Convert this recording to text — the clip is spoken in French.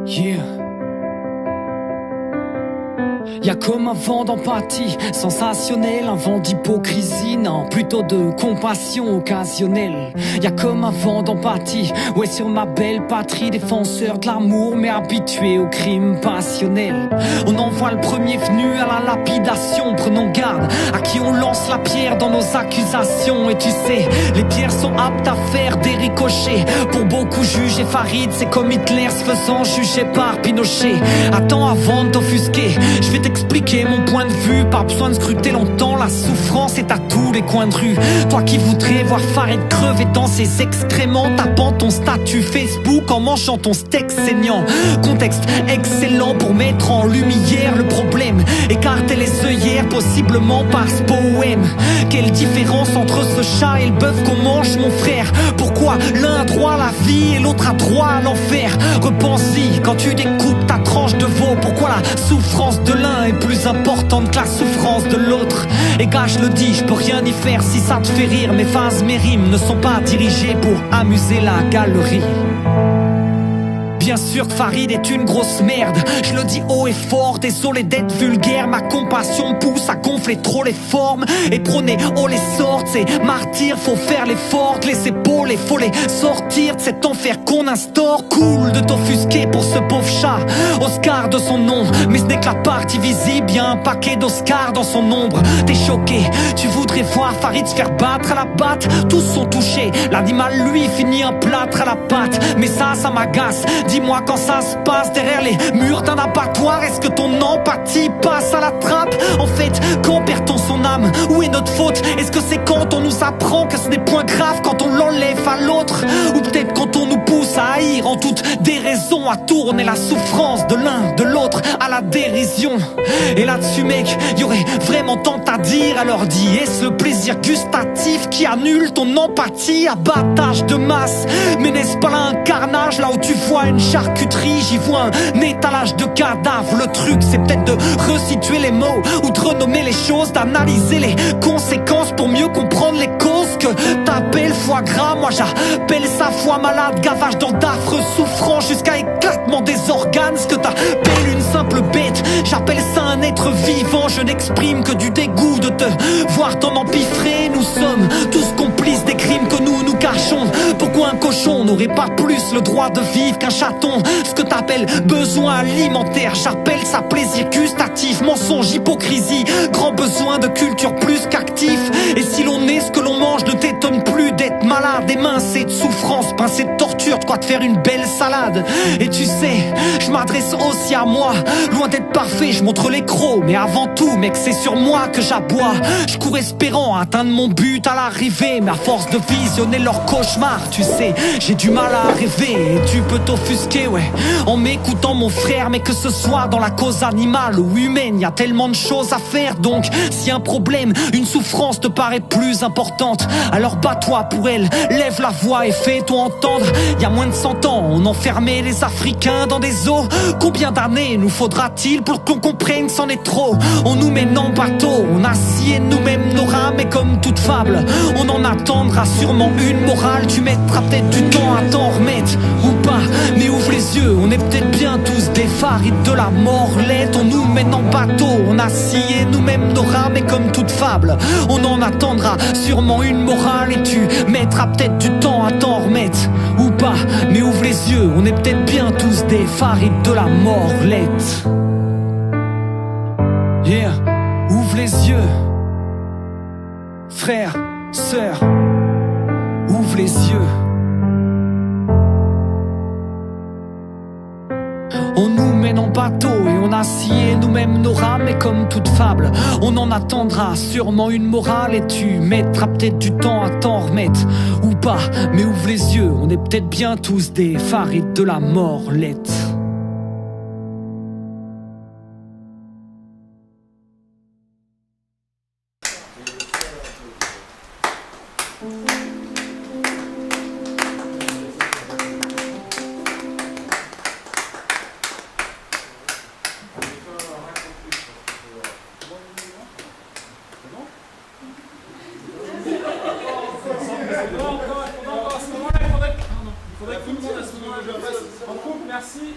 Yeah. Y'a comme un vent d'empathie sensationnel, un vent d'hypocrisie, non, plutôt de compassion occasionnelle. Y'a comme un vent d'empathie, ouais, sur ma belle patrie, défenseur de l'amour mais habitué au crime passionnel. On envoie le premier venu à la lapidation, prenons garde à qui on lance la pierre dans nos accusations. Et tu sais, les pierres sont aptes à faire des ricochets. Pour beaucoup juger Farid, c'est comme Hitler se faisant juger par Pinochet. Attends, avant de t'offusquer, je vais t'expliquer mon point de vue. Pas besoin de scruter longtemps, la souffrance est à tous les coins de rue. Toi qui voudrais voir Farid crever dans ses excréments, tapant ton statut Facebook en mangeant ton steak saignant. Contexte excellent pour mettre en lumière le problème, écarter les œillères possiblement par ce poème. Quelle différence entre ce chat et le bœuf qu'on mange, mon frère? Pourquoi l'un a droit à la vie et l'autre a droit à l'enfer? Repense-y quand tu découpes ta tranche de veau. Pourquoi la souffrance de l'un est plus importante que la souffrance de l'autre? Et gars, je le dis, je peux rien y faire si ça te fait rire. Mes phases, mes rimes ne sont pas dirigées pour amuser la galerie. Bien sûr que Farid est une grosse merde, je le dis haut et fort, désolé d'être vulgaire. Ma compassion pousse à gonfler trop les formes et prôner haut les sortes. C'est martyr, faut faire l'effort de les épaules et faut les sortir de cet enfer qu'on instaure. Cool de t'offusquer pour ce pauvre chat, Oscar de son nom, mais ce n'est que la partie visible, y'a un paquet d'Oscar dans son ombre. T'es choqué, tu voudrais voir Farid se faire battre à la batte. Tous sont touchés, l'animal lui finit un plâtre à la patte. Mais ça m'agace. Dis-moi quand ça se passe derrière les murs d'un abattoir, est-ce que ton empathie passe à la trappe? En fait, quand perd-on son âme? Où est notre faute? Est-ce que c'est quand on nous apprend que ce n'est point grave quand on l'enlève à l'autre? Ou peut-être quand on nous pousse à haïr en toute déraison, à tourner la souffrance de l'un, de l'autre à la dérision? Et là-dessus mec, y aurait vraiment tant à dire. Alors dis, est-ce le plaisir gustatif qui annule ton empathie? Abattage de masse, mais n'est-ce pas là un carnage? Là où tu vois une charcuterie, j'y vois un étalage de cadavres. Le truc c'est peut-être de resituer les mots ou de renommer les choses, d'analyser les conséquences pour mieux comprendre les causes. Que t'appelles foie gras, moi j'appelle ça foie malade. Gavage dans d'affreux souffrances jusqu'à éclatement des organes. Ce que t'appelles une simple bête, j'appelle ça un être vivant. Je n'exprime que du dégoût de te voir t'en empiffrer. Nous sommes tous complices des crimes que nous nous cachons. Pourquoi un cochon n'aurait pas plus le droit de vivre qu'un chaton? Ce que t'appelles besoin alimentaire, j'appelle ça plaisir gustatif. Mensonge, hypocrisie, grand besoin de culture plus qu'actif. Et si l'on est ce que l'on mange, ne t'étonne plus d'être malade. Émincé de souffrance, pincé de torture, de quoi te faire une belle salade. Et tu sais, je m'adresse aussi à moi. Loin d'être parfait, je montre les crocs, mais avant tout, mec, c'est sur moi que j'aboie. Je cours espérant atteindre mon but à l'arrivée, mais à force de visionner leurs cauchemars, tu sais, j'ai du mal à rêver. Et tu peux t'offusquer, ouais, en m'écoutant mon frère, mais que ce soit dans la cause animale ou humaine, y a tellement de choses à faire. Donc, si un problème, une souffrance te paraît plus importante, alors bats-toi pour elle, lève la voix et fais-toi entendre. Y a moins de 100 ans, on enfermait les Africains dans des eaux. Combien d'années nous faudra-t-il pour qu'on comprenne que c'en est trop? On nous mène en bateau, on assied nous-mêmes nos rames, et comme toute fable, on en attendra sûrement une morale. Tu mettras peut-être du temps à t'en remettre, ou pas, mais ouvre les yeux, on est peut-être bien tous des Farids de la morlette. On nous mène en bateau, on assied nous-mêmes nos rames, et comme toute fable, on en attendra sûrement une morale. Et tu mettras peut-être du temps à t'en remettre, ou pas, mais ouvre les yeux, on est peut-être bien tous des Farids de la morlette. Yeah, ouvre les yeux, frère, sœur, ouvre les yeux. On nous mène en bateau et on assied nous-mêmes nos rames, et comme toute fable, on en attendra sûrement une morale. Et tu mettras peut-être du temps à t'en remettre, ou pas, mais ouvre les yeux, on est peut-être bien tous des Farids de la morlette. Merci.